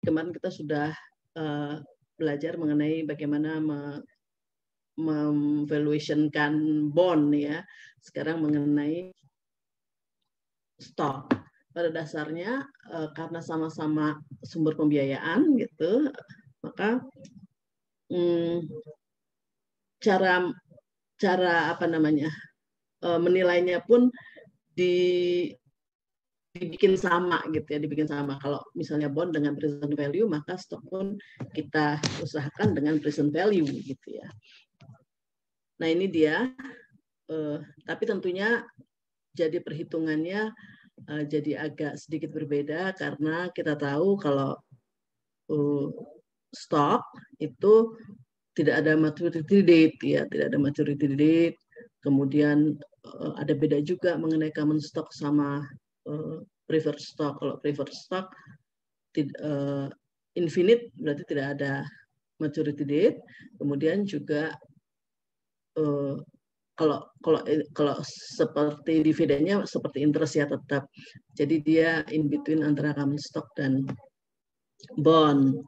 kemarin kita sudah belajar mengenai bagaimana memvaluationkan bond ya. Sekarang mengenai stok. Pada dasarnya karena sama-sama sumber pembiayaan gitu, maka cara apa namanya menilainya pun dibikin sama gitu ya, dibikin sama. Kalau misalnya bond dengan present value, maka stok pun kita usahakan dengan present value gitu ya. Nah ini dia, tapi tentunya jadi perhitungannya jadi agak sedikit berbeda karena kita tahu kalau stok itu tidak ada maturity date ya, tidak ada maturity date. Kemudian ada beda juga mengenai common stock sama preferred stock. Kalau preferred stock infinite berarti tidak ada maturity date. Kemudian juga kalau seperti dividennya seperti interest ya tetap. Jadi dia in between antara common stock dan bond.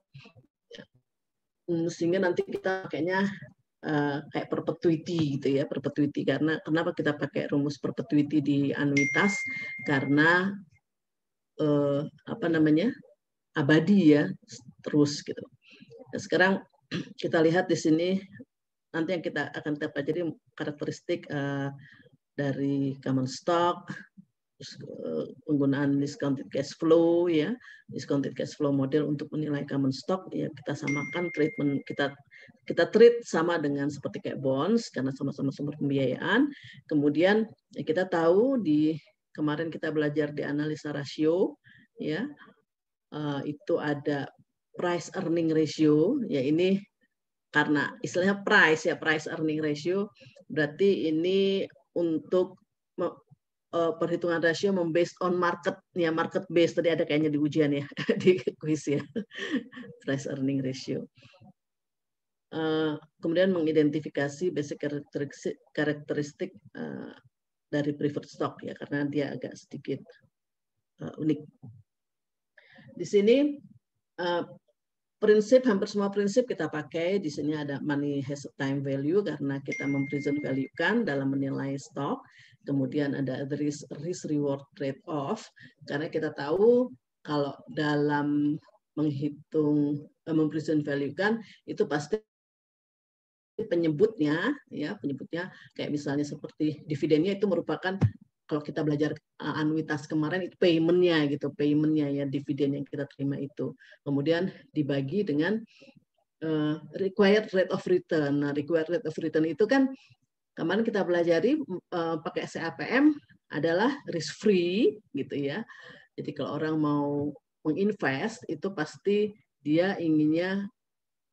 Sehingga nanti kita pakainya kayak perpetuity gitu ya, perpetuity. Karena kenapa kita pakai rumus perpetuity di anuitas? Karena apa namanya? Abadi ya, terus gitu. Nah, sekarang kita lihat di sini nanti yang kita akan pelajari karakteristik dari common stock, penggunaan discounted cash flow ya, discounted cash flow model untuk menilai common stock ya, kita samakan treatment, kita treat sama dengan seperti kayak bonds karena sama-sama sumber pembiayaan. Kemudian ya, kita tahu di kemarin kita belajar di analisa rasio ya, itu ada price earning ratio ya, ini karena istilahnya price ya, price earning ratio berarti ini untuk perhitungan rasio based on market ya, market base tadi ada kayaknya di ujian ya di kuis ya, price earning ratio. Kemudian mengidentifikasi basic karakteristik dari preferred stock ya, karena dia agak sedikit unik. Di sini prinsip, hampir semua prinsip kita pakai. Di sini ada money has a time value karena kita mempresent value-kan dalam menilai stok. Kemudian ada the risk reward trade off karena kita tahu kalau dalam menghitung mempresent value-kan itu pasti penyebutnya kayak misalnya seperti dividennya itu merupakan, kalau kita belajar anuitas kemarin itu payment-nya ya, dividen yang kita terima itu. Kemudian dibagi dengan required rate of return. Nah, required rate of return itu kan kemarin kita pelajari pakai CAPM adalah risk free gitu ya. Jadi kalau orang mau menginvest itu pasti dia inginnya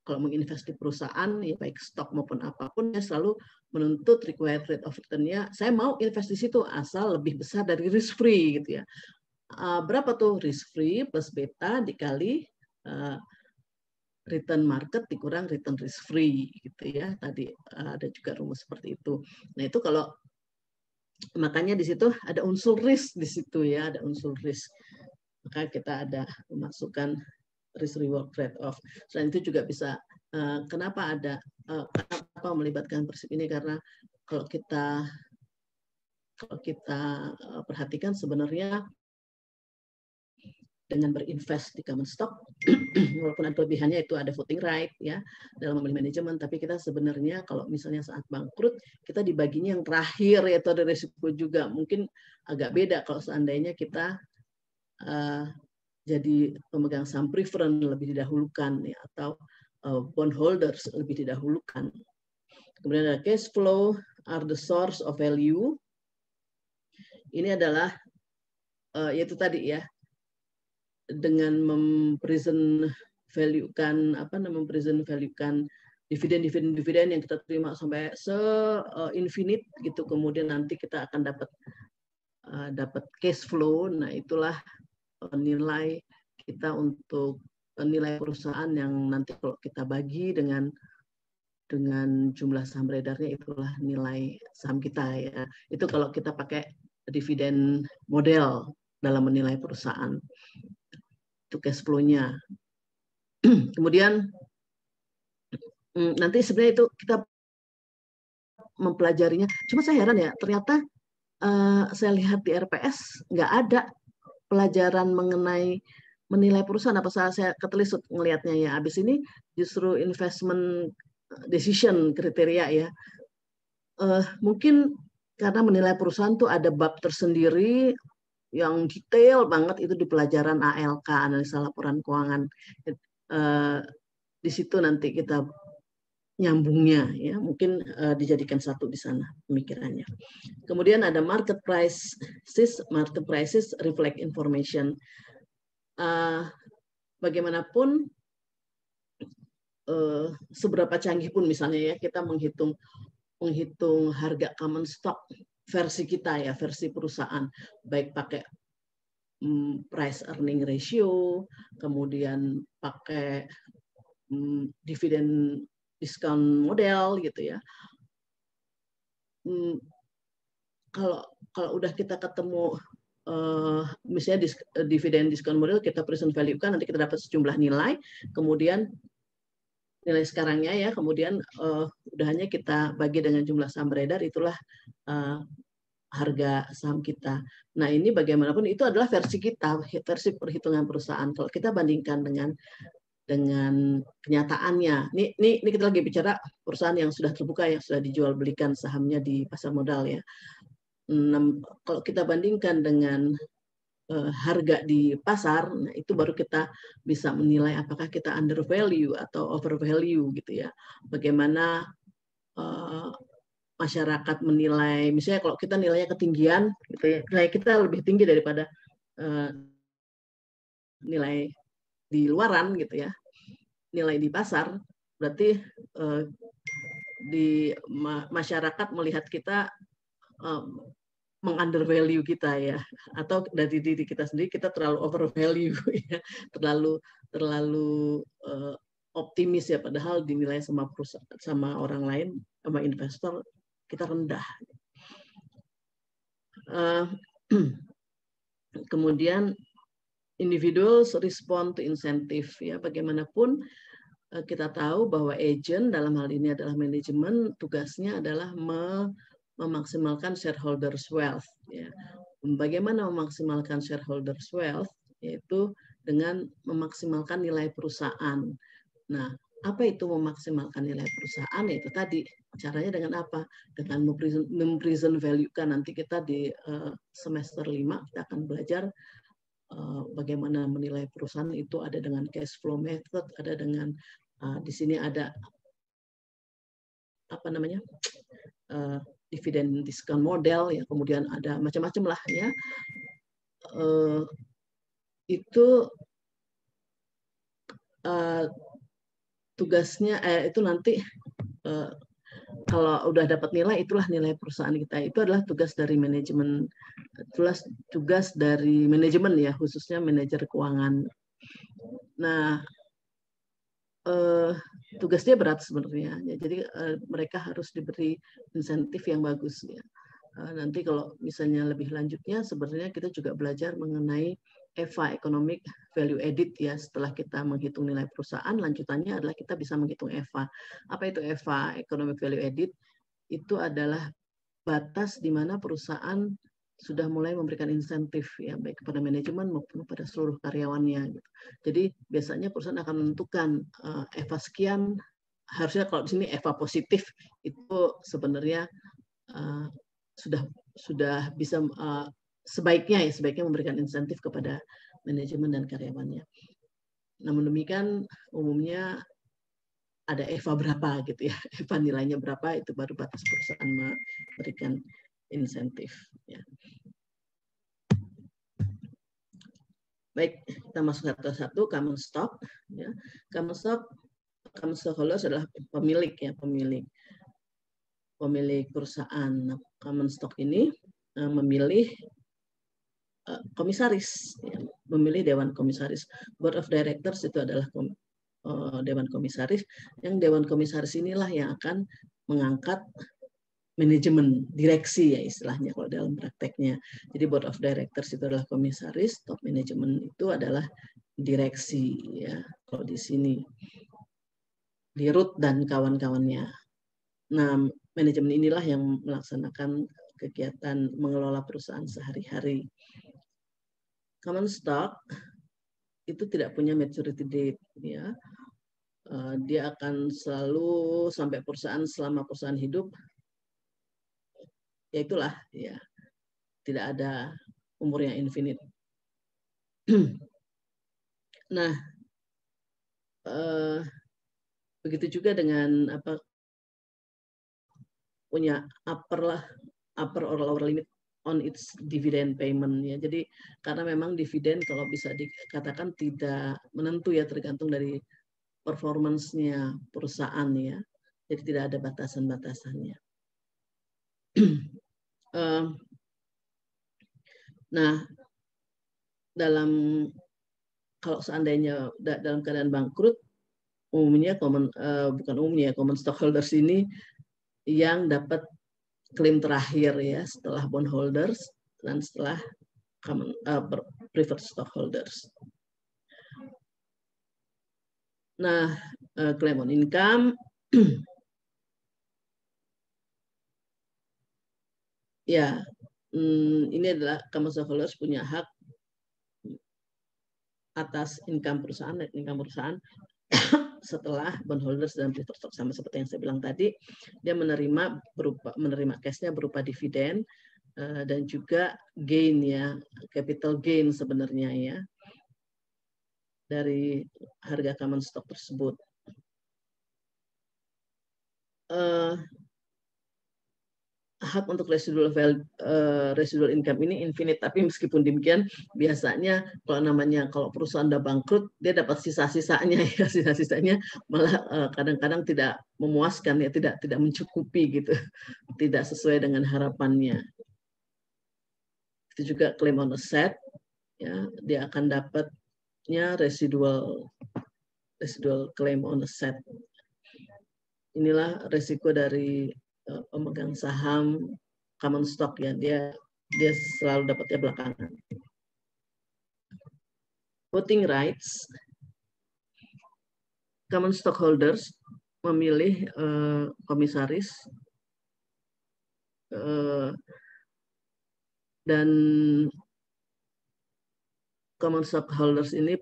kalau menginvest di perusahaan ya baik stok maupun apapun ya selalu menuntut required rate of return-nya. Saya mau invest di situ asal lebih besar dari risk free gitu ya. Berapa tuh risk free plus beta dikali return market dikurang return risk free gitu ya. Tadi ada juga rumus seperti itu. Nah, itu kalau makanya di situ ada unsur risk di situ ya, ada unsur risk. Maka kita ada memasukkan risk reward trade off. Selain itu juga bisa kenapa kenapa melibatkan prinsip ini, karena kalau kita perhatikan sebenarnya dengan berinvest di common stock, walaupun ada kelebihannya itu ada voting right ya dalam memilih manajemen, tapi kita sebenarnya kalau misalnya saat bangkrut kita dibaginya yang terakhir, yaitu ada risiko juga. Mungkin agak beda kalau seandainya kita jadi pemegang saham preference lebih didahulukan ya, atau bondholders lebih didahulukan. Kemudian ada cash flow are the source of value. Ini adalah yaitu tadi ya, dengan mempresent value-kan dividen yang kita terima sampai infinite gitu, kemudian nanti kita akan dapat cash flow. Nah, itulah nilai kita untuk nilai perusahaan yang nanti kalau kita bagi dengan jumlah saham beredarnya, itulah nilai saham kita ya. Itu kalau kita pakai dividen model dalam menilai perusahaan. Itu cash flow-nya. Kemudian nanti sebenarnya itu kita mempelajarinya. Cuma saya heran ya, ternyata saya lihat di RPS nggak ada pelajaran mengenai menilai perusahaan. Apa saya ketelisut ngelihatnya ya. Habis ini justru investment decision kriteria ya. Mungkin karena menilai perusahaan tuh ada bab tersendiri yang detail banget itu di pelajaran ALK, analisa laporan keuangan. Di situ nanti kita nyambungnya ya, mungkin dijadikan satu di sana pemikirannya. Kemudian ada market prices reflect information. Bagaimanapun seberapa canggih pun misalnya ya kita menghitung harga common stock versi kita ya, versi perusahaan, baik pakai price earning ratio, kemudian pakai dividen discount model gitu ya. Kalau udah kita ketemu misalnya dividen discount model, kita present value kan, nanti kita dapat sejumlah nilai, kemudian nilai sekarangnya ya, kemudian udah hanya kita bagi dengan jumlah saham beredar, itulah harga saham kita. Nah ini bagaimanapun itu adalah versi kita, versi perhitungan perusahaan. Kalau kita bandingkan dengan kenyataannya, ini kita lagi bicara perusahaan yang sudah terbuka, yang sudah dijual belikan sahamnya di pasar modal ya. Kalau kita bandingkan dengan harga di pasar, nah itu baru kita bisa menilai apakah kita under value atau over value gitu ya. Bagaimana masyarakat menilai, misalnya kalau kita nilainya ketinggian, gitu ya, nilai kita lebih tinggi daripada nilai di luaran gitu ya, nilai di pasar, berarti di masyarakat melihat kita meng-undervalue kita ya, atau dari diri kita sendiri kita terlalu overvalue ya, terlalu optimis ya, padahal dinilai sama perusahaan, sama orang lain, sama investor kita rendah. Kemudian individuals respond to incentive ya, bagaimanapun kita tahu bahwa agent dalam hal ini adalah manajemen, tugasnya adalah memaksimalkan shareholders wealth ya. Bagaimana memaksimalkan shareholders wealth? Yaitu dengan memaksimalkan nilai perusahaan. Nah, apa itu memaksimalkan nilai perusahaan? Yaitu tadi caranya dengan apa? Dengan mempresent value kan, nanti kita di semester 5 kita akan belajar bagaimana menilai perusahaan. Itu ada dengan cash flow method, ada dengan di sini ada apa namanya, dividen discount model ya, kemudian ada macam-macam lah ya. Itu tugasnya itu nanti kalau udah dapat nilai, itulah nilai perusahaan kita. Itu adalah tugas dari manajemen, tugas dari manajemen ya, khususnya manajer keuangan. Nah, tugasnya berat sebenarnya ya, jadi mereka harus diberi insentif yang bagus ya. Nanti kalau misalnya lebih lanjutnya, sebenarnya kita juga belajar mengenai EVA, Economic Value Added ya. Setelah kita menghitung nilai perusahaan, lanjutannya adalah kita bisa menghitung EVA. Apa itu EVA, Economic Value Added? Itu adalah batas di mana perusahaan sudah mulai memberikan insentif ya, baik kepada manajemen maupun kepada seluruh karyawannya. Gitu. Jadi biasanya perusahaan akan menentukan EVA sekian, harusnya kalau di sini EVA positif itu sebenarnya sudah bisa sebaiknya memberikan insentif kepada manajemen dan karyawannya. Namun demikian umumnya ada EVA berapa gitu ya, EVA nilainya berapa, itu baru batas perusahaan memberikan insentif. Ya. Baik, kita masuk satu-satu. Common stock. Ya. Common stockholders adalah pemilik ya, pemilik perusahaan. Common stock ini memilih komisaris, ya, memilih dewan komisaris. Board of directors itu adalah dewan komisaris. Yang dewan komisaris inilah yang akan mengangkat manajemen, direksi ya istilahnya kalau dalam prakteknya. Jadi board of directors itu adalah komisaris, top management itu adalah direksi ya. Kalau di sini di Ruth dan kawan-kawannya. Nah, manajemen inilah yang melaksanakan kegiatan mengelola perusahaan sehari-hari. Common stock itu tidak punya maturity date ya. Dia akan selalu sampai perusahaan selama perusahaan hidup. Ya itulah ya. Tidak ada umur yang infinite. Nah, begitu juga dengan punya upper or lower limit on its dividend payment ya. Jadi karena memang dividen kalau bisa dikatakan tidak menentu ya, tergantung dari performance-nya perusahaan ya. Jadi tidak ada batasan-batasannya. Nah, kalau seandainya dalam keadaan bangkrut, umumnya common stockholders ini yang dapat klaim terakhir ya, setelah bondholders dan setelah preferred stockholders. Nah, claim on income ya, ini adalah common stockholders punya hak atas income perusahaan, net income perusahaan setelah bondholders dan preferred stock, sama seperti yang saya bilang tadi, dia menerima cashnya berupa dividen dan juga gain ya, capital gain sebenarnya ya, dari harga common stock tersebut. Hak untuk residual income ini infinite, tapi meskipun demikian biasanya kalau perusahaan udah bangkrut dia dapat sisa-sisanya ya, sisa-sisanya malah kadang-kadang tidak memuaskan ya, tidak mencukupi gitu, tidak sesuai dengan harapannya. Itu juga claim on asset ya, dia akan dapatnya residual claim on asset. Inilah resiko dari pemegang saham common stock ya, dia selalu dapatnya belakangan. Voting rights, common stockholders memilih komisaris dan common stockholders ini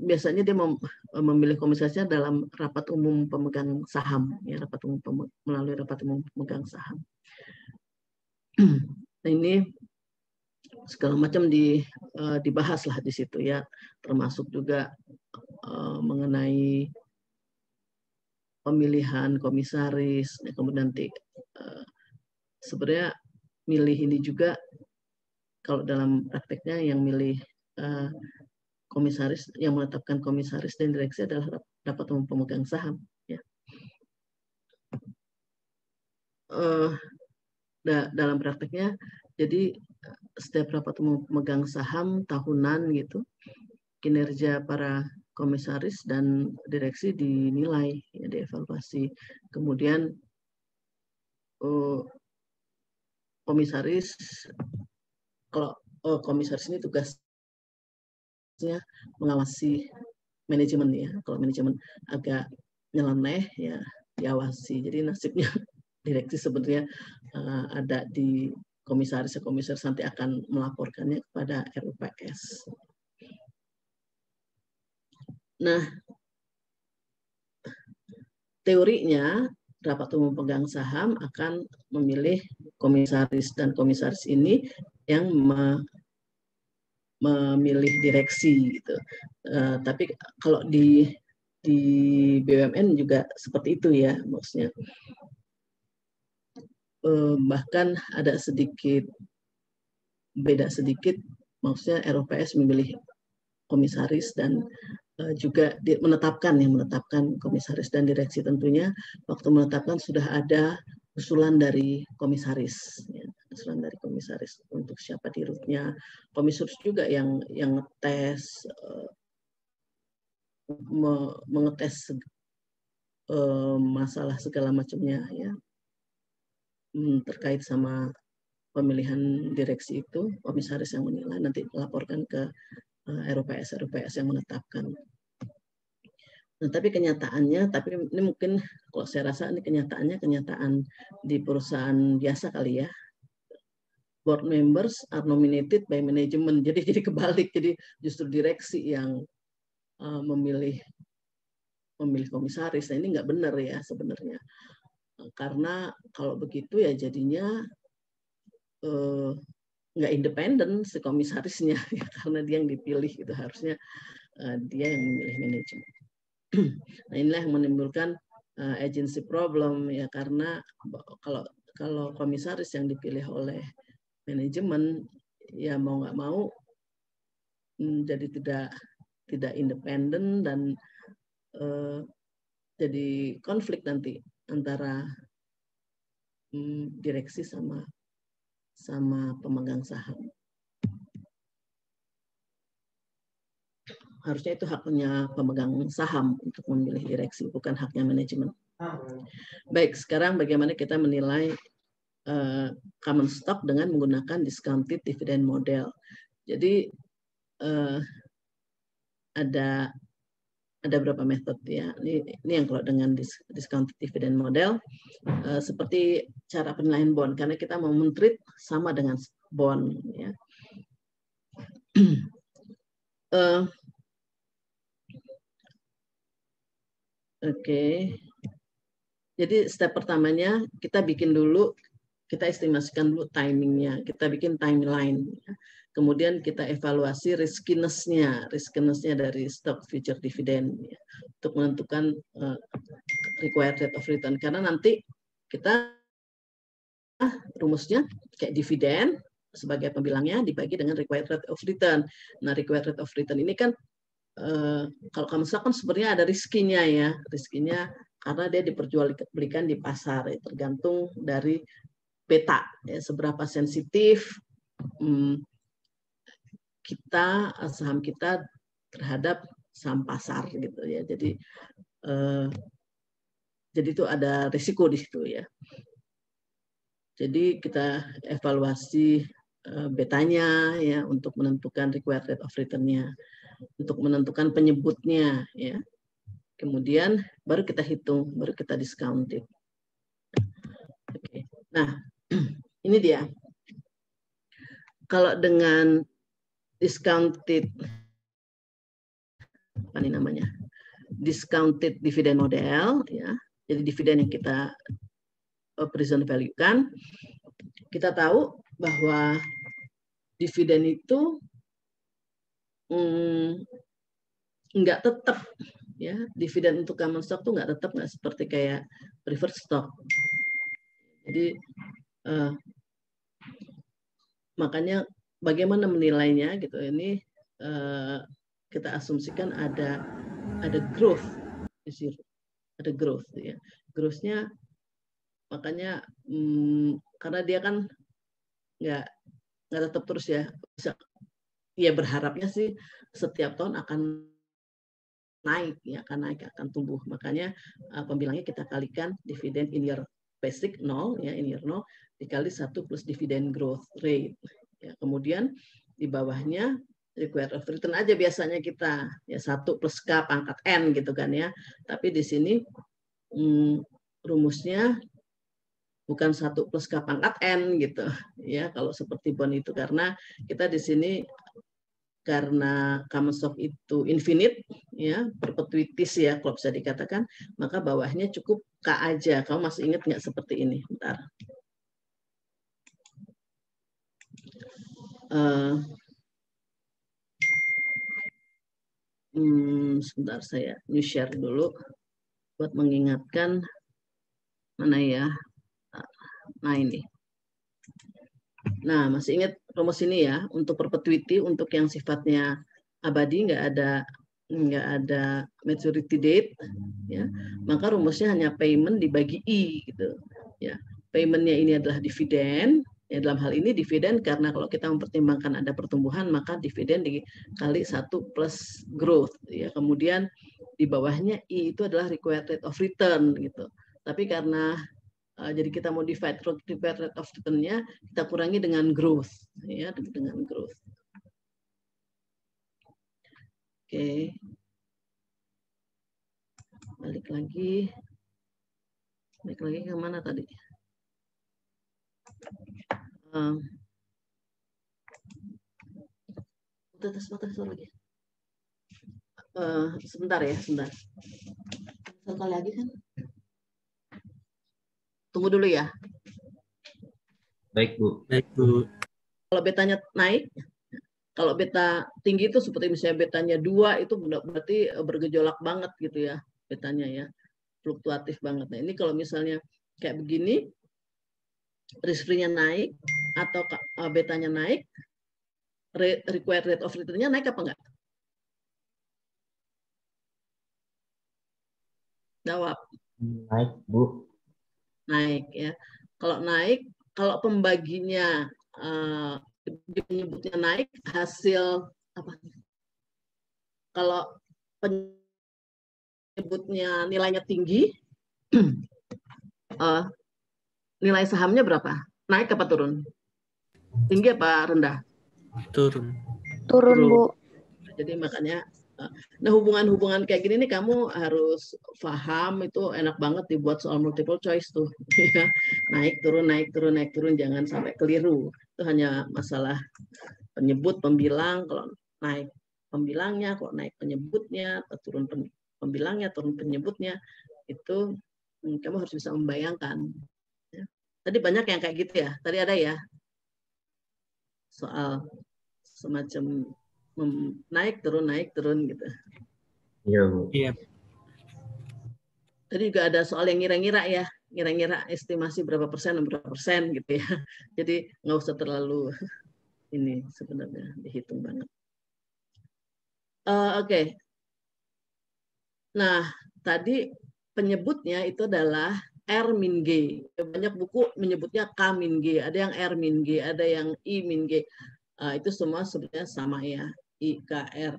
biasanya dia memilih komisarisnya dalam rapat umum pemegang saham ya, melalui rapat umum pemegang saham. Nah, ini segala macam dibahas lah di situ ya, termasuk juga mengenai pemilihan komisaris, kemudian nanti sebenarnya milih ini juga kalau dalam prakteknya yang milih komisaris, yang menetapkan komisaris dan direksi adalah rapat umum pemegang saham ya. Dalam prakteknya jadi setiap rapat umum pemegang saham tahunan gitu, kinerja para komisaris dan direksi dinilai ya, dievaluasi. Kemudian komisaris, kalau komisaris ini tugasnya mengawasi manajemen ya. Kalau manajemen agak nyeleneh ya diawasi. Jadi nasibnya direksi sebenarnya ada di komisaris nanti akan melaporkannya kepada RUPS. Nah, teorinya rapat umum pemegang saham akan memilih komisaris, dan komisaris ini yang memilih direksi gitu. Tapi kalau di BUMN juga seperti itu ya, maksudnya bahkan ada beda sedikit, maksudnya RUPS memilih komisaris dan juga menetapkan komisaris dan direksi. Tentunya waktu menetapkan sudah ada usulan dari komisaris ya, untuk siapa dirutnya. Komisaris juga yang ngetes, mengetes masalah segala macamnya ya, terkait sama pemilihan direksi itu. Komisaris yang menilai, nanti laporkan ke ROPS yang menetapkan. Nah, tapi kenyataannya, tapi ini mungkin kalau saya rasa ini kenyataan di perusahaan biasa kali ya. Board members are nominated by management. Jadi kebalik. Jadi justru direksi yang memilih komisaris. Nah, ini nggak benar ya sebenarnya. Karena kalau begitu ya jadinya nggak independen si komisarisnya ya, karena dia yang dipilih itu harusnya dia yang memilih manajemen. Nah, inilah yang menimbulkan agency problem ya, karena kalau komisaris yang dipilih oleh manajemen ya mau nggak mau jadi tidak independen dan jadi konflik nanti antara direksi sama pemegang saham. Harusnya itu haknya pemegang saham untuk memilih direksi, bukan haknya manajemen. Baik, sekarang bagaimana kita menilai common stock dengan menggunakan discounted dividend model. Jadi ada beberapa metode ya. Ini yang kalau dengan discounted dividend model seperti cara penilaian bond, karena kita mau men-treat sama dengan bond ya. Oke. Jadi step pertamanya kita estimasikan dulu timingnya, kita bikin timeline. Ya. Kemudian kita evaluasi riskiness-nya dari stock future dividend ya, untuk menentukan required rate of return. Karena nanti kita rumusnya kayak dividen sebagai pembilangnya dibagi dengan required rate of return. Nah, required rate of return ini kan kalau kamu kan sebenarnya ada riskinya ya, karena dia diperjualbelikan di pasar, ya, tergantung dari beta, ya, seberapa sensitif saham kita terhadap saham pasar gitu ya. Jadi itu ada risiko di situ ya. Jadi kita evaluasi betanya ya untuk menentukan required rate of return-nya, untuk menentukan penyebutnya ya. Kemudian baru kita hitung, baru kita discounted. Oke. Nah, ini dia. Kalau dengan discounted apa ini namanya? Discounted dividend model ya. Jadi dividen yang kita present value kan, kita tahu bahwa dividen itu nggak tetap ya, dividen untuk common stock tuh nggak tetap, nggak seperti kayak preferred stock. Jadi makanya bagaimana menilainya gitu, ini kita asumsikan ada growth di situ, ada growth ya. Growth-nya makanya karena dia kan nggak tetap terus ya, bisa ya berharapnya sih setiap tahun akan naik ya, akan tumbuh. Makanya pembilangnya kita kalikan dividen in year basic 0 ya, in year 0 dikali 1 plus dividen growth rate ya. Kemudian di bawahnya required of return aja biasanya kita ya, 1 plus K pangkat N gitu kan ya. Tapi di sini rumusnya bukan 1 plus K pangkat N gitu ya, kalau seperti bond itu, karena kita di sini karena common stock itu infinite ya, perpetuities ya kalau bisa dikatakan, maka bawahnya cukup K aja. Kamu masih ingat nggak seperti ini? Bentar. Sebentar, saya new share dulu buat mengingatkan mana ya. Nah ini. Nah, masih ingat rumus ini ya, untuk perpetuity, untuk yang sifatnya abadi, nggak ada maturity date ya, maka rumusnya hanya payment dibagi I gitu ya. Paymentnya ini adalah dividen ya, dalam hal ini dividen karena kalau kita mempertimbangkan ada pertumbuhan, maka dividen dikali 1 plus growth ya. Kemudian di bawahnya I itu adalah required rate of return gitu. Tapi karena jadi kita modify required rate of return-nya, kita kurangi dengan growth ya, dengan growth. Oke. Balik lagi ke mana tadi? Batas lagi. Sebentar ya, sebentar. Sekali lagi kan? Tunggu dulu ya. Baik, Bu. Baik, Bu. Kalau betanya naik, kalau beta tinggi itu seperti misalnya betanya 2 itu berarti bergejolak banget gitu ya betanya ya. Fluktuatif banget. Nah, ini kalau misalnya kayak begini, risk free-nya naik atau betanya naik, required rate of return-nya naik apa enggak? Jawab. Naik, Bu. Naik ya. Kalau naik, kalau pembaginya menyebutnya naik, hasil apa? Kalau penyebutnya nilainya tinggi, nilai sahamnya berapa? Naik apa turun? Tinggi apa rendah? Turun. Turun, Bu. Jadi makanya, nah hubungan-hubungan kayak gini nih kamu harus paham, itu enak banget dibuat soal multiple choice tuh. Naik, turun, naik, turun, naik, turun, jangan sampai keliru. Itu hanya masalah penyebut, pembilang, kalau naik pembilangnya, kalau naik penyebutnya, atau turun pembilangnya, turun penyebutnya, itu kamu harus bisa membayangkan. Tadi banyak yang kayak gitu ya, tadi ada ya, soal semacam naik turun gitu. Iya, Bu. Iya. Tadi juga ada soal yang ngira-ngira ya, ngira-ngira estimasi berapa persen gitu ya. Jadi nggak usah terlalu ini sebenarnya dihitung banget. Oke. Nah, tadi penyebutnya itu adalah R min G. Banyak buku menyebutnya K min G, ada yang R min G, ada yang I min G. Itu semua sebenarnya sama ya, I, K, R.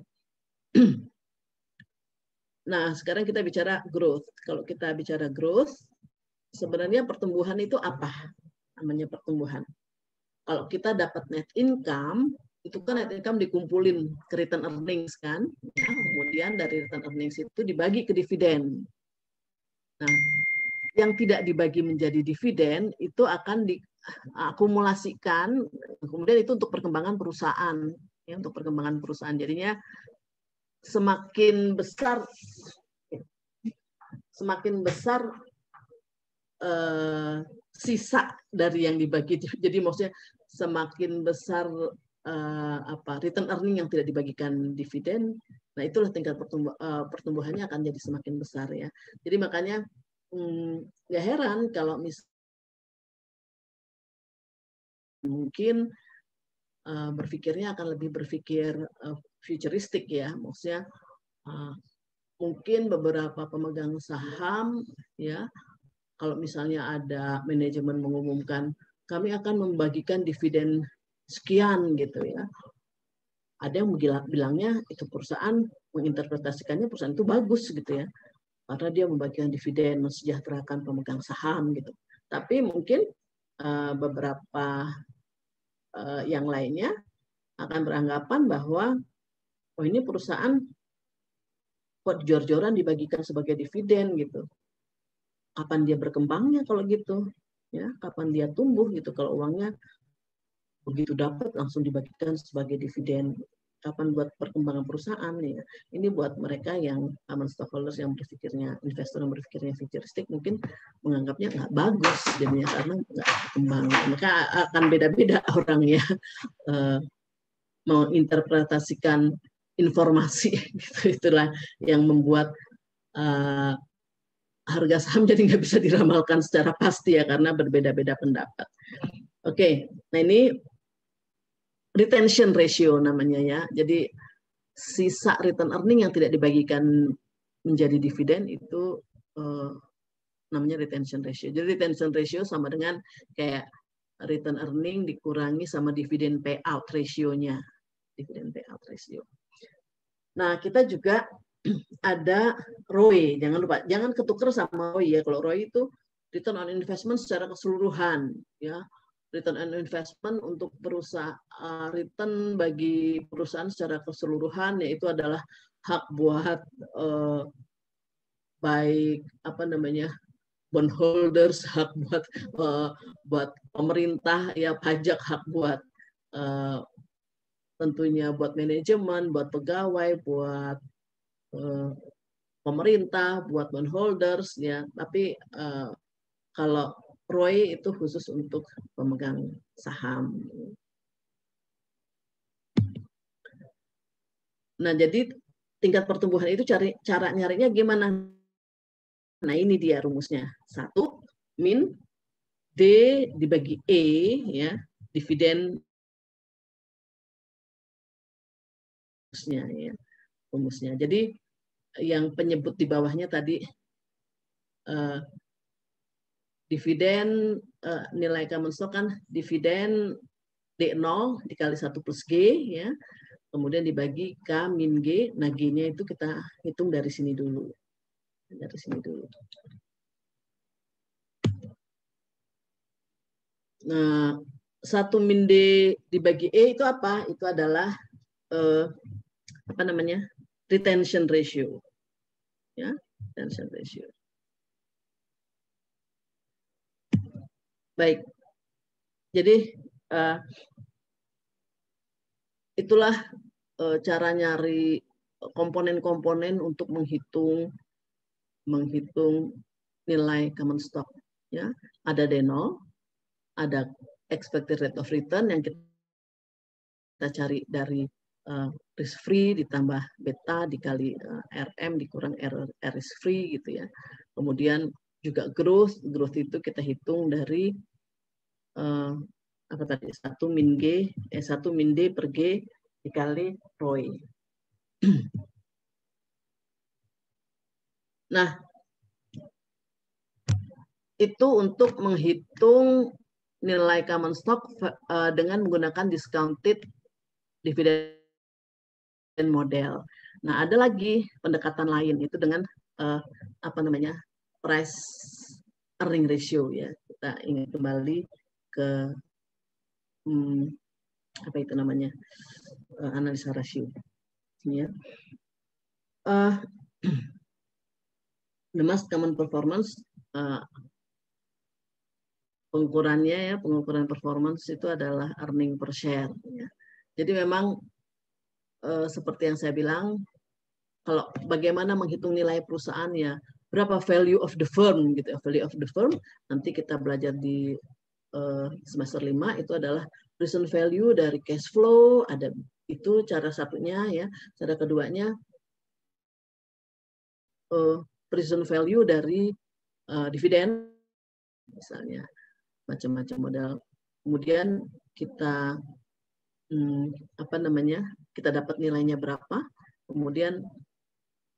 Nah, sekarang kita bicara growth. Kalau kita bicara growth, sebenarnya pertumbuhan itu apa? Namanya pertumbuhan. Kalau kita dapat net income, itu kan net income dikumpulin ke return earnings kan. Ya, kemudian dari return earnings itu dibagi ke dividen. Nah, yang tidak dibagi menjadi dividen itu akan diakumulasikan, kemudian itu untuk perkembangan perusahaan. Ya, untuk perkembangan perusahaan. Jadinya semakin besar sisa dari yang dibagi. Jadi maksudnya semakin besar return earning yang tidak dibagikan dividen, nah itulah tingkat pertumbuhannya akan jadi semakin besar ya. Jadi makanya nggak heran kalau mungkin berpikirnya akan lebih berpikir futuristik ya, maksudnya mungkin beberapa pemegang saham ya, kalau misalnya ada manajemen mengumumkan kami akan membagikan dividen sekian gitu ya, ada yang bilangnya itu perusahaan menginterpretasikannya perusahaan itu bagus gitu ya, karena dia membagikan dividen, mensejahterakan pemegang saham gitu. Tapi mungkin beberapa yang lainnya akan beranggapan bahwa oh ini perusahaan kok jor-joran dibagikan sebagai dividen gitu. Kapan dia berkembangnya kalau gitu? Ya, kapan dia tumbuh gitu kalau uangnya begitu dapat langsung dibagikan sebagai dividen? Kapan buat perkembangan perusahaan ya? Ini buat mereka yang common stockholders yang berpikirnya, investor yang berpikirnya futuristik mungkin menganggapnya nggak bagus jadinya karena nggak berkembang. Maka akan beda-beda orangnya menginterpretasikan informasi gitu. Itulah yang membuat harga saham jadi nggak bisa diramalkan secara pasti ya karena berbeda-beda pendapat. Oke, nah ini retention ratio namanya ya. Jadi sisa return earning yang tidak dibagikan menjadi dividen itu namanya retention ratio. Jadi retention ratio sama dengan kayak return earning dikurangi sama dividen payout ratio-nya. Dividen payout ratio. Nah, kita juga ada ROE, jangan lupa, jangan ketukar sama ROE ya. Kalau ROE itu return on investment secara keseluruhan, ya. return on investment untuk perusahaan, return bagi perusahaan secara keseluruhan, yaitu adalah hak buat baik apa namanya bondholders, hak buat pemerintah, ya pajak, hak buat tentunya buat manajemen, buat pegawai, buat pemerintah, buat bondholders, ya. Tapi kalau ROI itu khusus untuk pemegang saham. Nah, jadi tingkat pertumbuhan itu cara nyarinya gimana? Nah, ini dia rumusnya. 1 min D dibagi E, ya, dividen rumusnya. Jadi yang penyebut di bawahnya tadi dividen nilai common stock kan dividen D0 dikali 1 plus G, ya. Kemudian dibagi K min G. Nah, G-nya itu kita hitung dari sini dulu. Dari sini dulu. Nah, 1 min D dibagi E itu apa? Itu adalah apa namanya? Retention ratio. Ya, retention ratio. Baik. Jadi itulah cara nyari komponen-komponen untuk menghitung nilai common stock. Ya, ada D0, ada expected rate of return yang kita cari dari risk free ditambah beta dikali RM dikurang R risk free gitu ya. Kemudian juga growth itu kita hitung dari apa tadi 1 min D per G dikali ROI. Nah, itu untuk menghitung nilai common stock dengan menggunakan discounted dividend model. Nah, ada lagi pendekatan lain itu dengan apa namanya price earning ratio, ya. Kita ingin kembali ke apa itu namanya analisa rasio. Ya. The most common performance pengukuran performance itu adalah earning per share. Ya. Jadi memang seperti yang saya bilang, kalau bagaimana menghitung nilai perusahaan, ya berapa value of the firm gitu, value of the firm nanti kita belajar di semester 5 itu adalah present value dari cash flow, ada itu cara satunya, ya. Cara keduanya present value dari dividen misalnya, macam-macam modal. Kemudian kita apa namanya, kita dapat nilainya berapa, kemudian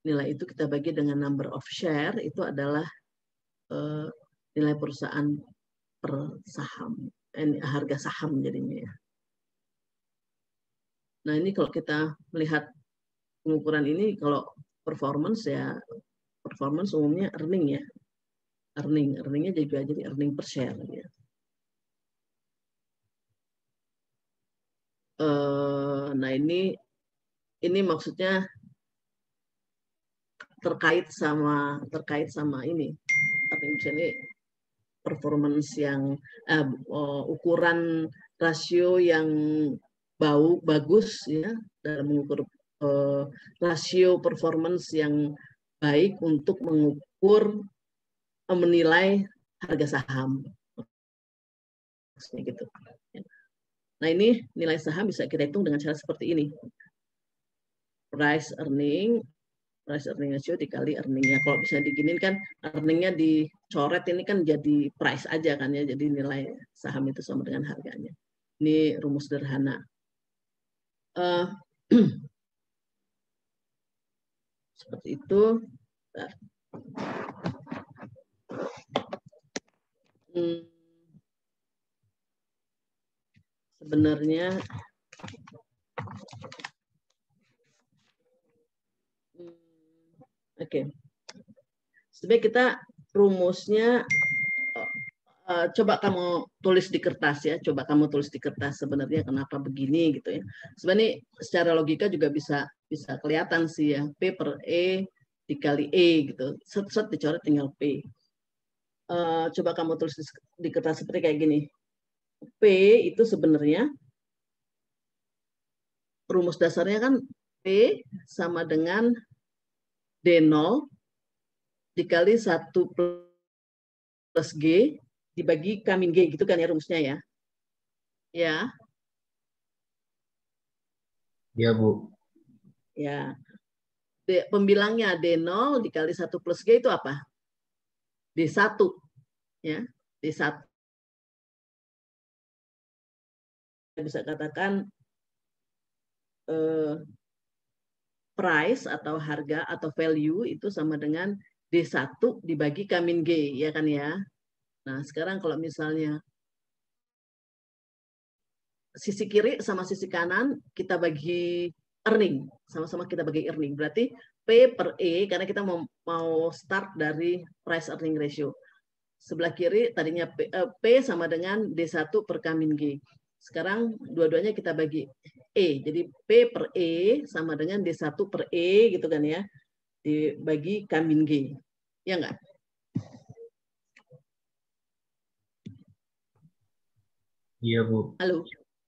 nilai itu kita bagi dengan number of share, itu adalah nilai perusahaan per saham, harga saham jadinya, ya. Nah, ini kalau kita melihat pengukuran ini, kalau performance, ya performance umumnya earning, ya, earningnya juga jadi earning per share, ya. Nah, ini maksudnya terkait sama ini, apa misalnya performance yang ukuran rasio yang bagus, ya, dalam mengukur rasio performance yang baik untuk mengukur menilai harga saham, gitu. Nah, ini nilai saham bisa kita hitung dengan cara seperti ini. Price earning ratio dikali earningnya. Kalau bisa diginin kan earningnya dicoret, ini kan jadi price aja kan, ya. Jadi nilai saham itu sama dengan harganya. Ini rumus sederhana. Seperti itu. Sebenarnya oke. Sebenarnya kita rumusnya coba kamu tulis di kertas ya, coba kamu tulis di kertas sebenarnya kenapa begini gitu ya. Sebenarnya secara logika juga bisa kelihatan sih ya, P per E dikali E gitu, set dicoret tinggal P. Coba kamu tulis di kertas seperti kayak gini, P itu sebenarnya rumus dasarnya kan P sama dengan D0 dikali 1 plus G dibagi K min G gitu kan ya rumusnya ya. Ya. Ya, Bu. Ya. Pembilangnya D0 dikali 1 plus G itu apa? D1. Ya. D1. Bisa katakan price atau harga atau value itu sama dengan D1 dibagi K min G, ya kan ya. Nah, sekarang kalau misalnya sisi kiri sama sisi kanan kita bagi earning, sama-sama kita bagi earning. Berarti P per E karena kita mau start dari price earning ratio. Sebelah kiri tadinya P sama dengan D1 per K min G. Sekarang dua-duanya kita bagi E. Jadi P per E sama dengan D1 per E gitu kan ya. Dibagi K min G. Ya enggak? Iya, Bu. Halo.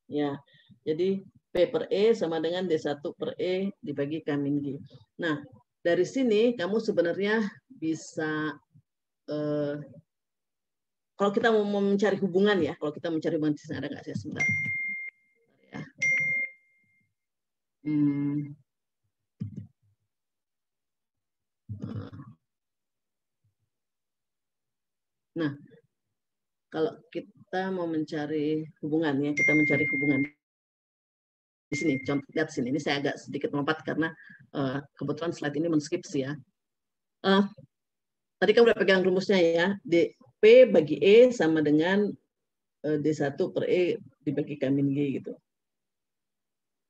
Ya. Jadi P per E sama dengan D1 per E dibagi K min G. Nah, dari sini kamu sebenarnya bisa kalau kita mau mencari hubungan ya, kalau kita mencari hubungan di sini ada nggak sih sebentar? Ya. Nah, kalau kita mau mencari hubungan ya, kita mencari hubungan di sini. Contoh lihat sini. Ini saya agak sedikit melompat karena kebetulan slide ini men-skip sih ya. Tadi kamu udah pegang rumusnya ya. P bagi E sama dengan D1 per E dibagi K min G gitu.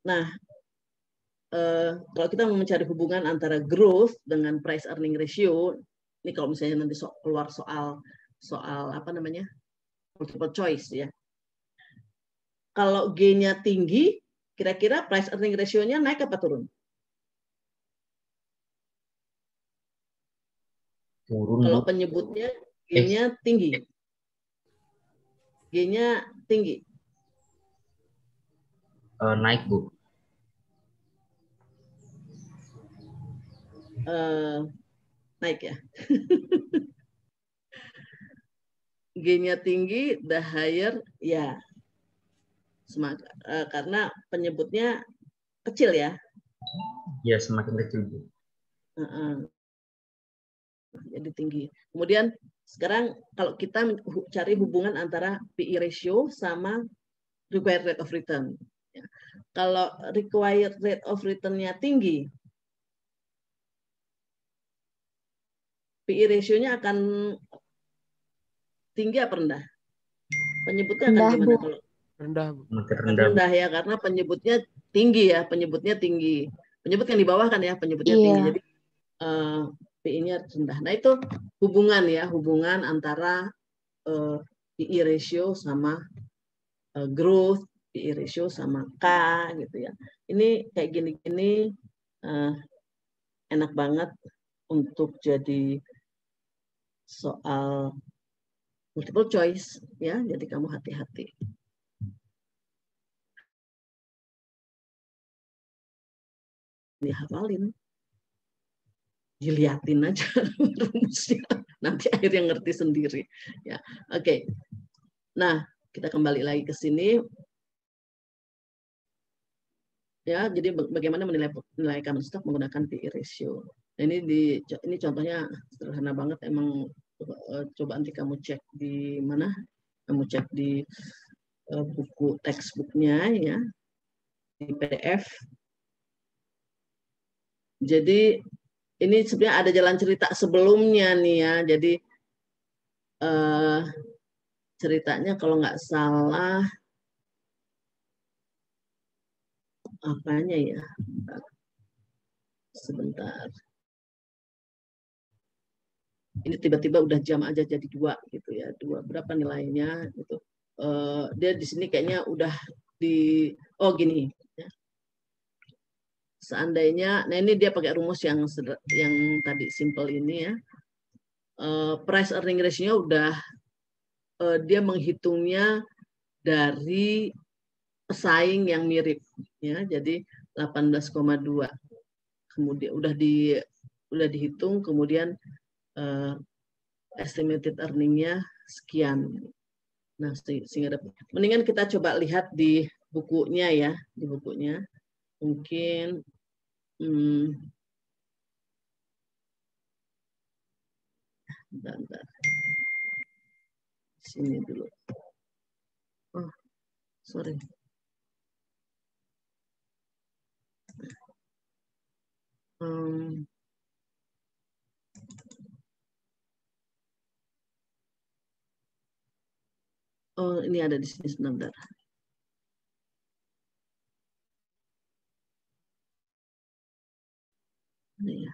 Nah, kalau kita mau mencari hubungan antara growth dengan price earning ratio, ini kalau misalnya nanti keluar soal apa namanya multiple choice ya. Kalau G-nya tinggi, kira-kira price earning ratio-nya naik apa turun? Turun, Kalau Bu. penyebutnya G-nya tinggi. G-nya tinggi. Naik, Bu. Naik ya. G-nya tinggi, the higher ya. Karena penyebutnya kecil ya. Ya, semakin kecil, Bu. Jadi tinggi. Kemudian sekarang kalau kita cari hubungan antara PE ratio sama required rate of return. Kalau required rate of return-nya tinggi, PE ratio-nya akan tinggi apa rendah? Penyebutnya akan Rendah, gimana Bu. kalau Rendah, Bu. Semakin akan rendah, Bu. rendah ya karena penyebutnya tinggi ya, penyebutnya tinggi. Penyebut yang di bawah kan ya, penyebutnya Iya. tinggi. Jadi PE-nya rendah. Nah, itu hubungan ya, hubungan antara PE ratio sama growth, PE ratio sama K gitu ya. Ini kayak gini-gini enak banget untuk jadi soal multiple choice ya. Jadi kamu hati-hati. Dihafalin. Diliatin aja rumusnya. Nanti akhirnya ngerti sendiri. Ya, oke. Nah, kita kembali lagi ke sini. Ya, jadi bagaimana menilai common stock menggunakan PE ratio. Ini contohnya sederhana banget. Emang coba nanti kamu cek di mana? Kamu cek di buku textbooknya ya, di PDF. Jadi ini sebenarnya ada jalan cerita sebelumnya nih ya. Jadi ceritanya kalau nggak salah apanya ya? Sebentar. ini tiba-tiba udah jam aja jadi 2 gitu ya. 2 berapa nilainya gitu. Dia di sini kayaknya udah oh gini ya. Seandainya, nah ini dia pakai rumus yang tadi simple ini ya. Price earning ratio udah dia menghitungnya dari pesaing yang mirip ya. Jadi 18,2. Kemudian udah dihitung, kemudian estimated earning-nya sekian. Nah, sehingga mendingan kita coba lihat di bukunya ya, di bukunya. Mungkin bentar. Sini dulu. Oh, sorry. Oh, ini ada di sini sebentar. Ini ya.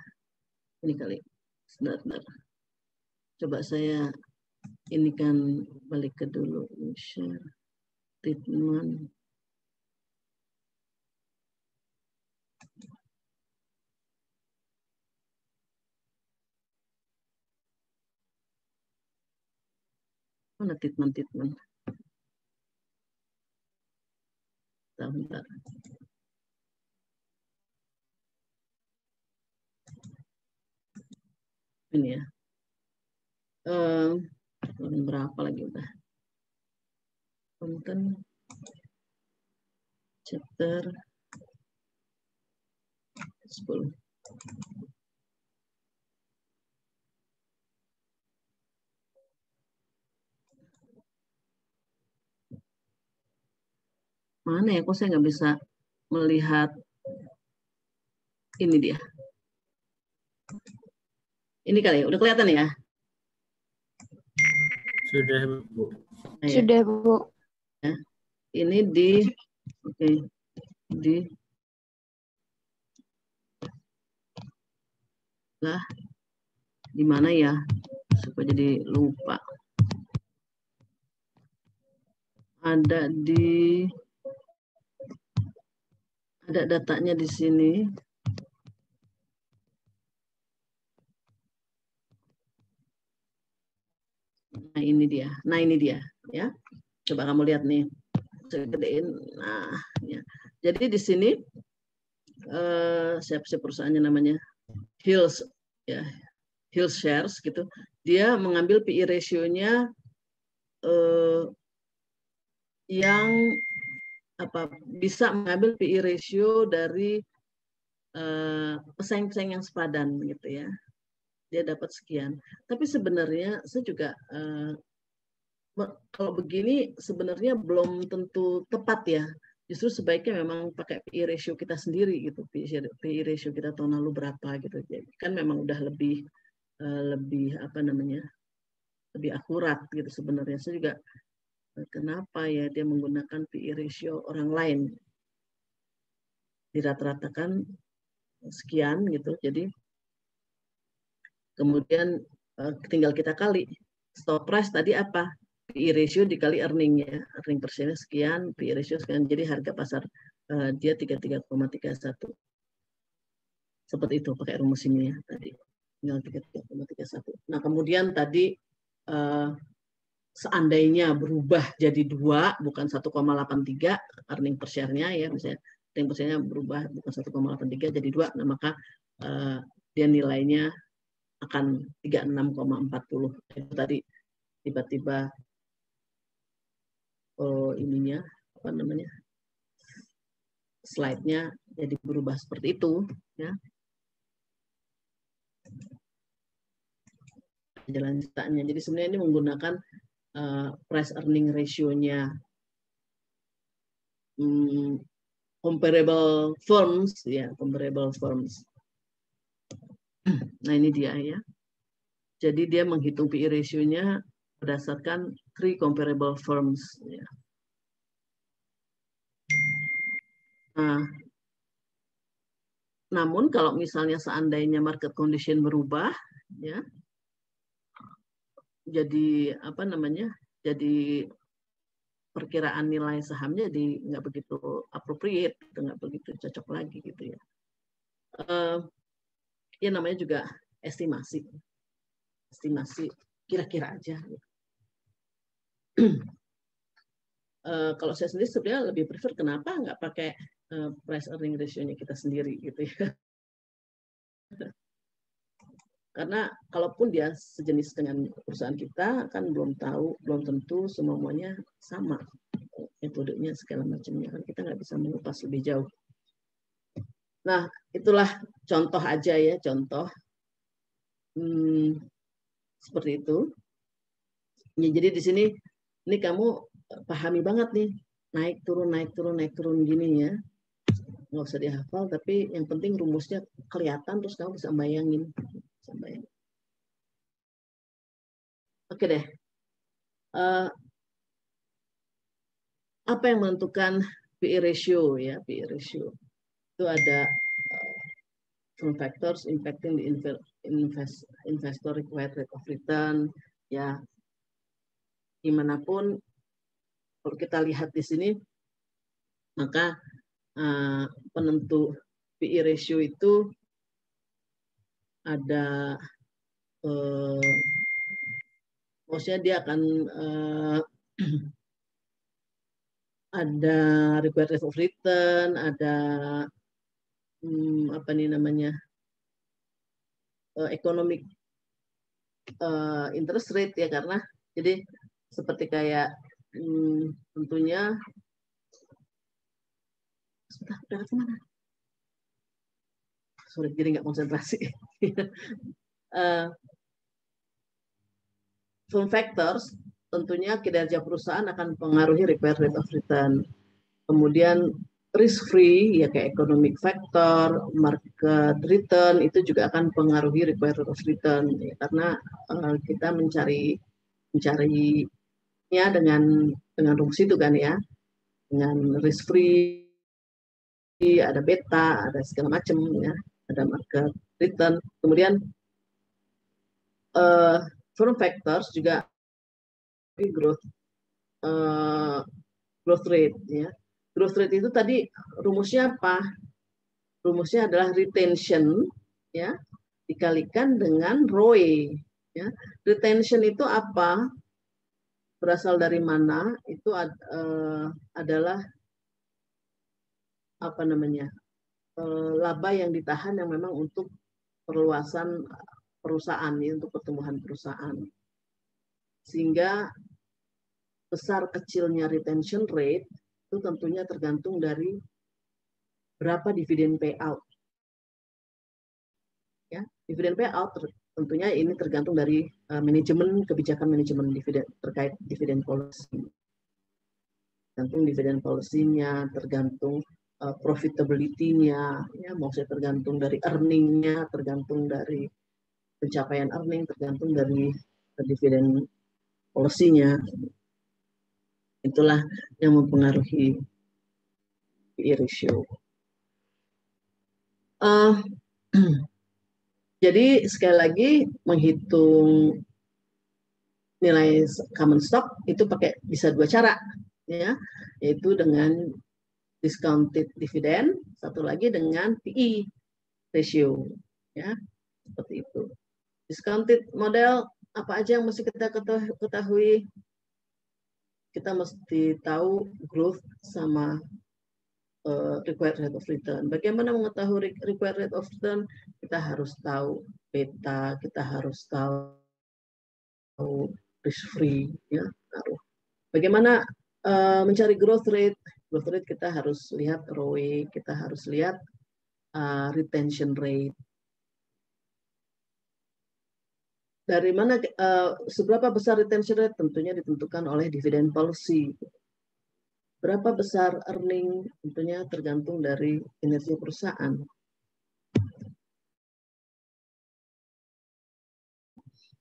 Ini kali. Sebentar. Coba saya ini kan balik ke dulu. Share treatment. Mana treatment? Bentar. Ini ya. Berapa lagi udah? Konten chapter 10. Mana ya? Kok saya nggak bisa melihat ini dia. Ini kali ya, udah kelihatan ya? Sudah, Bu. Nah, sudah, Bu. Ya. Ini di di mana ya? Supaya jadi lupa. Ada datanya di sini. Nah, ini dia ya. Coba kamu lihat nih. Saya gedein. Nah, ya. Jadi di sini siapa perusahaannya namanya? Hills ya. Hills Shares gitu. Dia mengambil PE ratio-nya yang bisa mengambil PE ratio dari pesaing-pesaing yang sepadan gitu ya. Dia dapat sekian. Tapi sebenarnya saya juga kalau begini sebenarnya belum tentu tepat ya. Justru sebaiknya memang pakai PE ratio kita sendiri gitu. PE ratio kita tahun lalu berapa gitu. Jadi kan memang udah lebih lebih akurat gitu sebenarnya. Saya juga kenapa ya dia menggunakan PE ratio orang lain, dirata-ratakan sekian gitu. Jadi kemudian tinggal kita kali stop price tadi apa, PE ratio dikali earning ya, earning per share sekian, PE ratio sekian, jadi harga pasar dia 33,31 seperti itu pakai rumus ini ya tadi, tinggal 33,31. Nah kemudian tadi seandainya berubah jadi 2 bukan 1,83 earning per share-nya ya, misalnya earning per share-nya berubah bukan 1,83 jadi 2, nah maka dia nilainya akan 36,40. Itu tadi tiba-tiba ininya apa namanya? Slide-nya jadi berubah seperti itu ya. Jalan ceritanya. Jadi sebenarnya ini menggunakan price earning ratio-nya comparable firms ya, comparable firms. Nah, ini dia ya. Jadi dia menghitung PE ratio-nya berdasarkan 3 comparable firms ya. Nah, namun kalau misalnya seandainya market condition berubah ya, jadi apa namanya? Jadi perkiraan nilai sahamnya jadi nggak begitu appropriate, nggak begitu cocok lagi gitu ya. Ya namanya juga estimasi kira-kira aja. Kalau saya sendiri sebenarnya lebih prefer kenapa nggak pakai price earning ratio-nya kita sendiri gitu ya. Karena kalaupun dia sejenis dengan perusahaan kita kan belum tentu semuanya sama metodenya segala macamnya, kan kita nggak bisa mengupas lebih jauh. Nah, itulah contoh aja ya, contoh seperti itu. Ya, jadi di sini ini kamu pahami banget nih, naik turun gini ya. Nggak usah dihafal, tapi yang penting rumusnya kelihatan terus kamu bisa bayangin. Oke deh. Apa yang menentukan PE ratio ya? PE ratio itu ada some factors impacting the investor required rate of return ya. Dimanapun kalau kita lihat di sini, maka penentu PE ratio itu ada maksudnya dia akan ada required rate of return, ada apa nih namanya economic interest rate ya, karena jadi seperti kayak tentunya udah kemana? Sorry, jadi nggak konsentrasi. Some factors tentunya kinerja perusahaan akan mempengaruhi required rate of return. Kemudian risk free ya kayak economic factor, market return itu juga akan mempengaruhi required rate of return ya, karena kita mencarinya dengan rumus itu kan ya, dengan risk free, ada beta, ada segala macam ya, ada market return. Kemudian firm factors juga growth rate ya. Growth rate itu tadi rumusnya apa? Rumusnya adalah retention ya dikalikan dengan ROE ya. Retention itu apa? Berasal dari mana? Itu adalah apa namanya? Laba yang ditahan yang memang untuk perluasan perusahaan ya, untuk pertumbuhan perusahaan. Sehingga besar kecilnya retention rate itu tentunya tergantung dari berapa dividen payout. Ya, dividen payout tentunya ini tergantung dari kebijakan manajemen dividen terkait dividen policy. Tergantung dividen policy-nya, tergantung profitability-nya, ya, maksudnya tergantung dari earning-nya, tergantung dari pencapaian earning, tergantung dari dividen policy-nya. Itulah yang mempengaruhi PE ratio. Jadi sekali lagi menghitung nilai common stock itu bisa dua cara ya, yaitu dengan discounted dividend, satu lagi dengan PE ratio ya, seperti itu. Discounted model apa aja yang mesti kita ketahui? Kita mesti tahu growth sama required rate of return. Bagaimana mengetahui required rate of return? Kita harus tahu beta, kita harus tahu risk free ya. Bagaimana mencari growth rate? Growth rate kita harus lihat ROE, kita harus lihat retention rate. Dari mana seberapa besar retention rate tentunya ditentukan oleh dividend policy. Berapa besar earning tentunya tergantung dari kinerja perusahaan.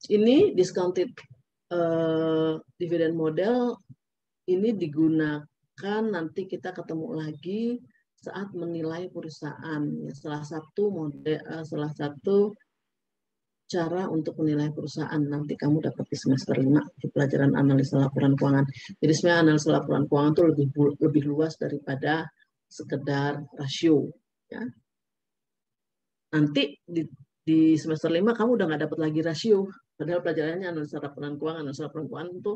Ini discounted dividend model ini digunakan nanti kita ketemu lagi saat menilai perusahaan. Salah satu cara untuk menilai perusahaan. Nanti kamu dapat di semester 5 di pelajaran analisa laporan keuangan. Jadi sebenarnya analisa laporan keuangan itu lebih luas daripada sekedar rasio. Ya. Nanti di semester 5 kamu udah nggak dapat lagi rasio. Padahal pelajarannya analisa laporan keuangan. Analisa laporan keuangan itu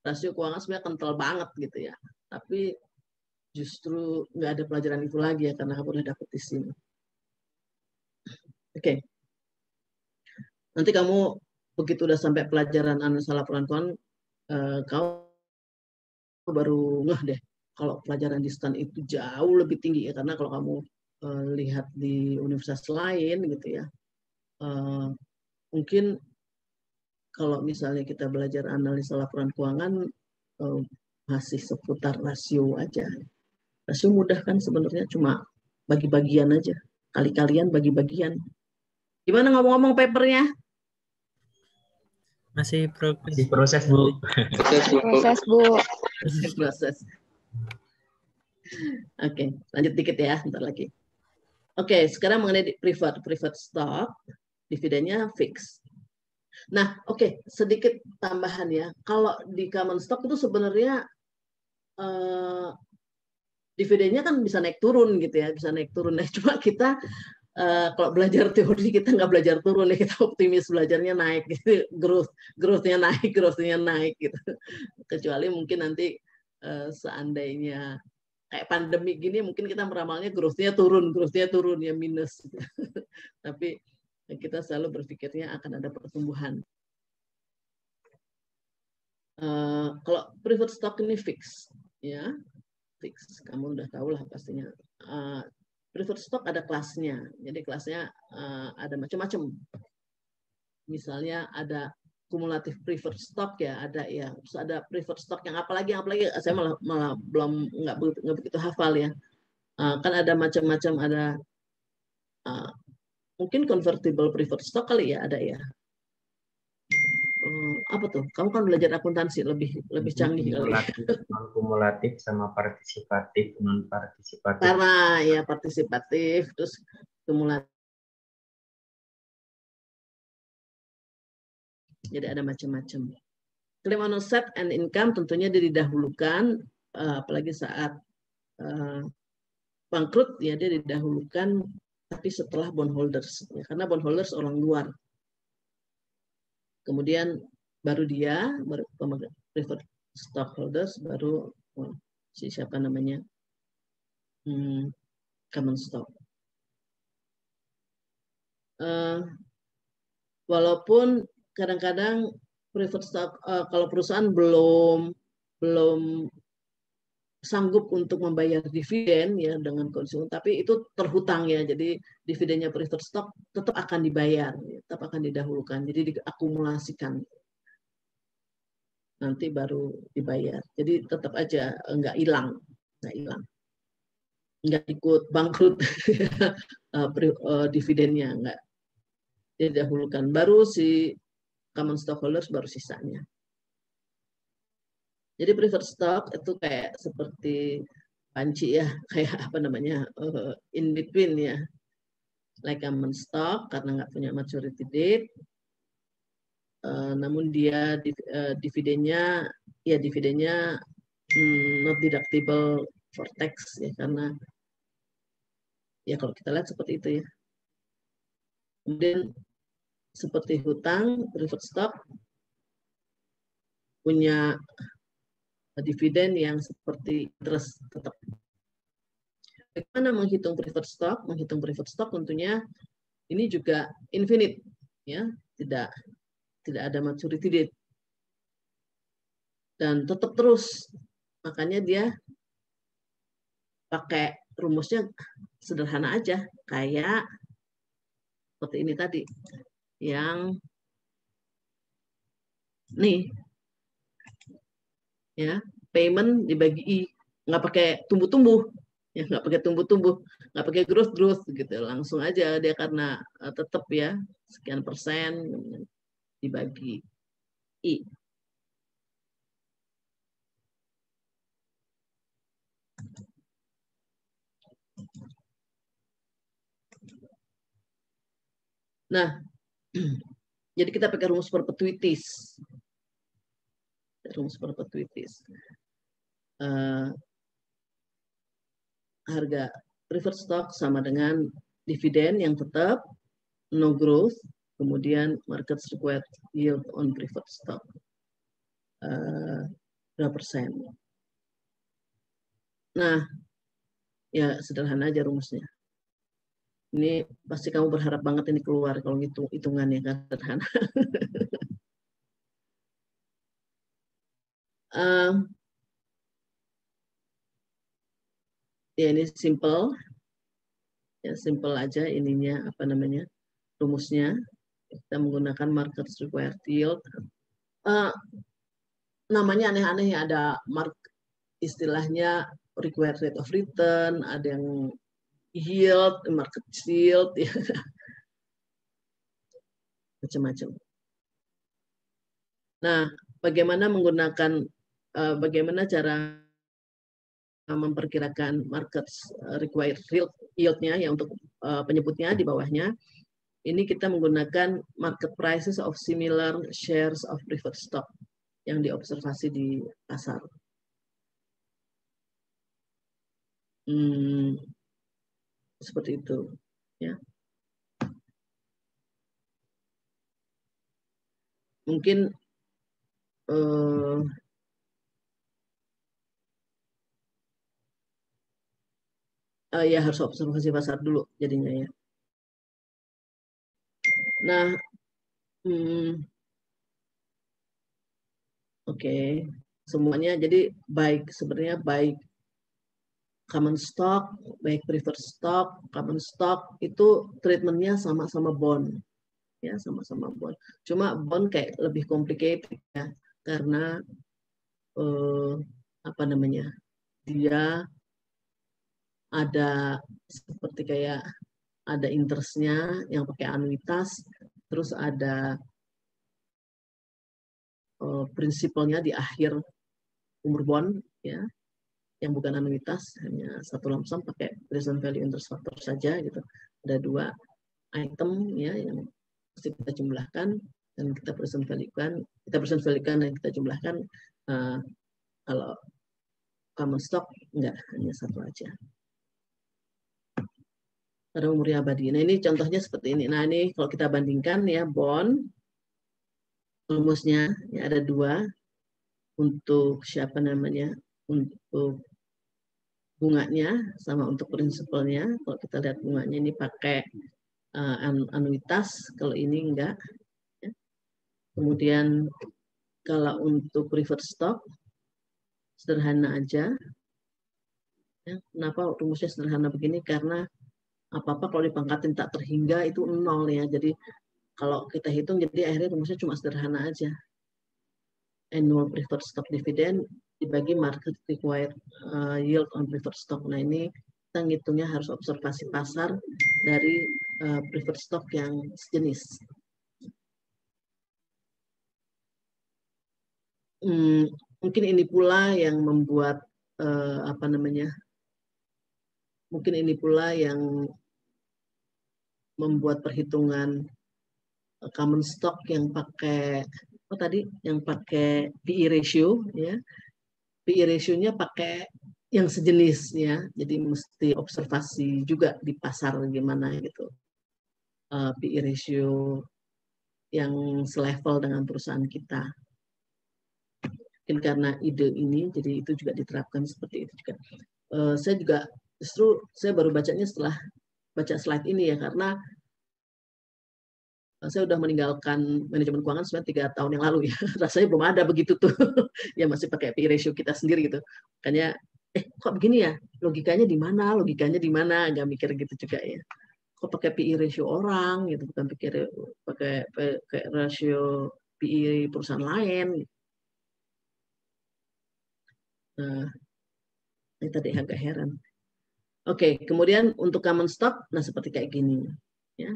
rasio keuangan sebenarnya kental banget gitu ya. Tapi justru nggak ada pelajaran itu lagi ya karena kamu udah dapet di sini. Oke. Nanti kamu begitu udah sampai pelajaran analisa laporan keuangan, kamu baru ngeh deh kalau pelajaran di STAN itu jauh lebih tinggi ya, karena kalau kamu lihat di universitas lain gitu ya, mungkin kalau misalnya kita belajar analisa laporan keuangan masih seputar rasio aja. Rasio mudah kan sebenarnya, cuma bagi-bagian aja. Kali-kalian bagi-bagian. Gimana ngomong-ngomong papernya? Masih progres. Masih proses, Bu. Proses, Bu. Masih proses. Oke, lanjut dikit ya, bentar lagi. Oke, sekarang mengenai preferred stock, dividennya fix. Nah, oke, sedikit tambahan ya. Kalau di common stock itu sebenarnya dividennya kan bisa naik turun gitu ya, bisa naik turun. Nah, cuma kita kalau belajar teori kita nggak belajar turun ya, kita optimis belajarnya naik gitu, growth-nya naik gitu. Kecuali mungkin nanti seandainya kayak pandemi gini mungkin kita meramalnya growth-nya turun ya minus. Tapi kita selalu berpikirnya akan ada pertumbuhan. Kalau preferred stock ini fix, ya fix. Kamu udah tahu lah pastinya. Preferred stock ada kelasnya. Jadi kelasnya ada macam-macam. Misalnya ada kumulatif preferred stock ya, ada ya. Terus ada preferred stock yang apalagi saya malah belum nggak begitu hafal ya. Kan ada macam-macam, ada mungkin convertible preferred stock kali ya, ada ya. Apa tuh? Kamu kan belajar akuntansi lebih canggih kali. Non kumulatif sama partisipatif, non partisipatif. Karena ya partisipatif, terus kumulatif. Jadi ada macam-macam. Claim on asset and income tentunya didahulukan, apalagi saat bangkrut ya, dia didahulukan, tapi setelah bondholders ya, karena bondholders orang luar. Kemudian baru preferred stockholders, baru siapa namanya, common stock. Walaupun kadang-kadang preferred stock kalau perusahaan belum sanggup untuk membayar dividen ya dengan kondisi, tapi itu terhutang ya, jadi dividennya preferred stock tetap akan dibayar, tetap akan didahulukan, jadi diakumulasikan nanti baru dibayar, jadi tetap aja nggak hilang, nggak ikut bangkrut dividennya, nggak didahulukan, baru si common stockholders baru sisanya. Jadi preferred stock itu kayak seperti panci ya, kayak apa namanya, in between ya, like common stock karena nggak punya maturity date, namun dia dividennya not deductible for tax ya, karena ya kalau kita lihat seperti itu ya. Kemudian seperti hutang, preferred stock punya dividen yang seperti interest tetap. Bagaimana menghitung preferred stock? Menghitung preferred stock tentunya ini juga infinite ya, tidak ada maturity date dan tetap terus. Makanya dia pakai rumusnya sederhana aja, kayak seperti ini tadi, yang nih ya, payment dibagi I, nggak pakai tumbuh-tumbuh ya, nggak pakai growth gitu, langsung aja dia karena tetap ya sekian persen dibagi I. Nah, Jadi kita pakai rumus perpetuities. Rumus perpetuities. Harga preferred stock sama dengan dividen yang tetap, no growth, kemudian market required yield on preferred stock. Berapa persen? Nah, ya sederhana aja rumusnya. Ini pasti kamu berharap banget ini keluar kalau hitungannya kan sederhana. Ya ini simple, ya simple aja ininya apa namanya rumusnya. Kita menggunakan market required yield. Namanya aneh-aneh ya, ada istilahnya required rate of return, ada yang yield, market yield, ya. Macam-macam. Nah, bagaimana bagaimana cara memperkirakan market required yield-nya ya untuk penyebutnya di bawahnya. Ini kita menggunakan market prices of similar shares of preferred stock yang diobservasi di pasar. Seperti itu, ya. Mungkin ya harus observasi pasar dulu jadinya ya. Nah, oke. Semuanya jadi sebenarnya baik common stock, baik preferred stock, common stock itu treatmentnya sama-sama bond, ya sama-sama bond. Cuma bond kayak lebih complicated ya, karena apa namanya, dia ada seperti kayak ada interestnya yang pakai anuitas, terus ada prinsipalnya di akhir umur bond, ya, yang bukan anuitas, hanya satu lump sum pakai present value interest factor saja gitu. Ada 2 item ya yang mesti kita jumlahkan dan kita present value-kan, dan kita jumlahkan. Kalau common stock enggak, hanya satu aja. Pada umurnya abadi. Nah, ini contohnya seperti ini. Nah, ini kalau kita bandingkan ya bond rumusnya ya ada 2 untuk siapa namanya? Untuk bunganya sama untuk prinsipalnya. Kalau kita lihat bunganya ini pakai anuitas, kalau ini enggak. Ya. Kemudian kalau untuk preferred stock sederhana aja. Ya, kenapa rumusnya sederhana begini? Karena apa-apa kalau dipangkatin tak terhingga itu 0 ya. Jadi kalau kita hitung jadi akhirnya rumusnya cuma sederhana aja. Annual preferred stock dividend dibagi market required yield on preferred stock. Nah, ini kita ngitungnya harus observasi pasar dari preferred stock yang sejenis. Mungkin ini pula yang membuat apa namanya? Mungkin ini pula yang membuat perhitungan common stock yang pakai yang pakai PE ratio ya. PE ratio-nya pakai yang sejenis ya. Jadi mesti observasi juga di pasar gimana gitu. PE ratio yang selevel dengan perusahaan kita. Mungkin karena ide ini jadi itu juga diterapkan seperti itu juga. Saya baru bacanya setelah baca slide ini ya, karena saya udah meninggalkan manajemen keuangan sebenarnya 3 tahun yang lalu ya. Rasanya belum ada begitu tuh. Ya masih pakai PE ratio kita sendiri gitu. Makanya kok begini ya? Logikanya di mana? Agak mikir gitu juga ya. Kok pakai PE ratio orang gitu, bukan pakai rasio PE perusahaan lain. Nah, ini tadi agak heran. Oke, kemudian untuk common stock, nah seperti kayak gini ya.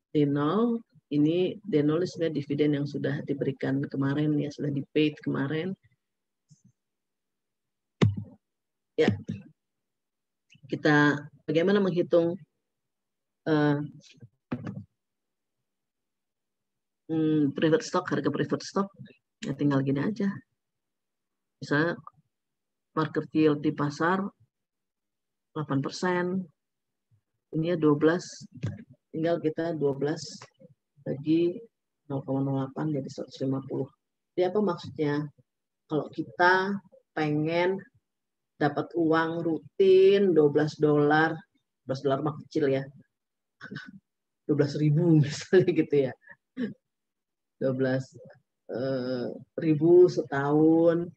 D0 ini D0 sebenarnya dividen yang sudah diberikan kemarin ya, sudah di-paid kemarin. Ya, kita bagaimana menghitung preferred stock, harga preferred stock, ya tinggal gini aja. Misalnya market yield di pasar 8%, ini 12, tinggal kita 12 bagi 0,08 jadi 150. Jadi apa maksudnya? Kalau kita pengen dapat uang rutin $12 mah kecil ya, 12.000 misalnya gitu ya, 12.000 setahun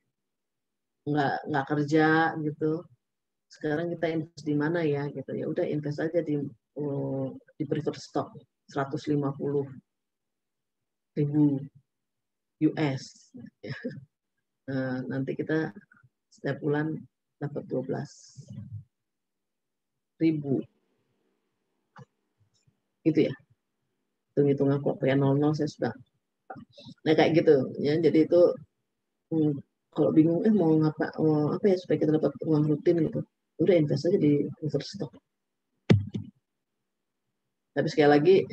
nggak kerja gitu. Sekarang kita invest di mana ya gitu, ya udah invest aja di preferred stock 150.000 US. Nanti kita setiap bulan dapat 12.000 gitu ya, hitung-hitung aku pakai 00 saya sudah. Nah kayak gitu ya, jadi itu kalau bingung mau apa ya supaya kita dapat uang rutin gitu, udah invest aja di preferred stock. Tapi sekali lagi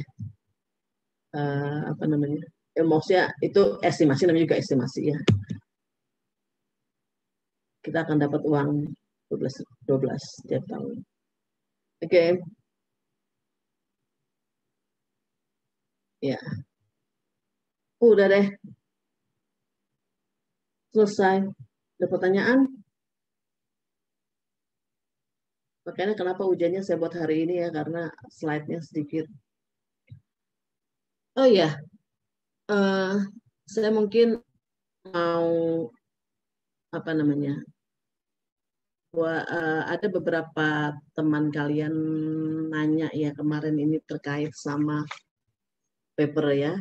apa namanya, maksudnya itu estimasi, namanya juga estimasi ya. Kita akan dapat uang 12 setiap tahun. Oke. Ya. Udah deh. Selesai. Ada pertanyaan? Makanya kenapa ujiannya saya buat hari ini ya, karena slide-nya sedikit. Oh iya. Saya mungkin mau apa namanya, ada beberapa teman kalian nanya ya kemarin ini terkait sama paper ya,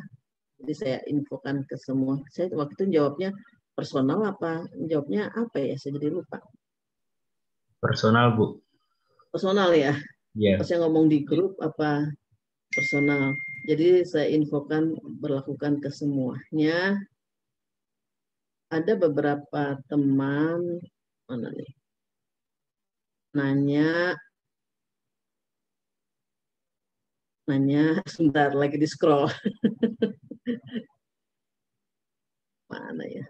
jadi saya infokan ke semua. Saya waktu itu jawabnya personal jawabnya apa ya, saya jadi lupa. Personal, Bu. Personal ya? Iya. Pas saya ngomong di grup apa personal. Jadi saya infokan berlakukan ke semuanya. Ada beberapa teman mana nih nanya sebentar lagi di scroll. Mana ya?